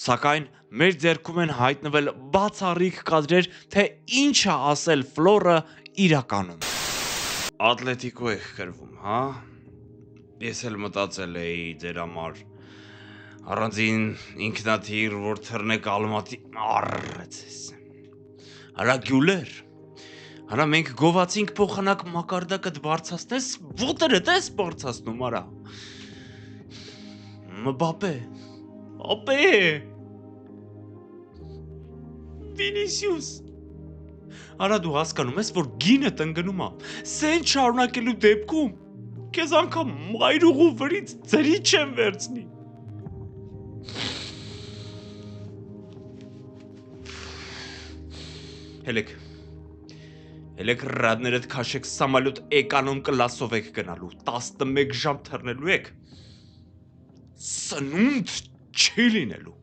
Սակայն մեր ձեռքում են հայտնվել բացառիկ կադրեր, թե ինչ է ասել Ֆլորը իրականում։ Ատլետիկո եք կրվում, հա? Ես էլ մտածել էի ձեր համար առանձին ինքնաթիռ, որ թռնեք Ալմատի առեցես։ Հրա գյուլեր։ Հրա մենք գովացինք փոխանակ մակարդակդ բարձրացնես, ոտերդ ես բարձրացնում, արա։ Մբապե։ Ապե։ Վինիսիուս։ Արա դու հասկանում ես, որ գինը տնկնում է։ Սեն շարունակելու դեպքում քեզ անգամ մայրուղու վրից ծրի չեմ վերցնի։ Հելեք ռադներդ քաշեք սամալյոտ էկանոմ կլասով եք գնալու, 11 ժամ թռնելու եք։ Սնունդ չի լինելու։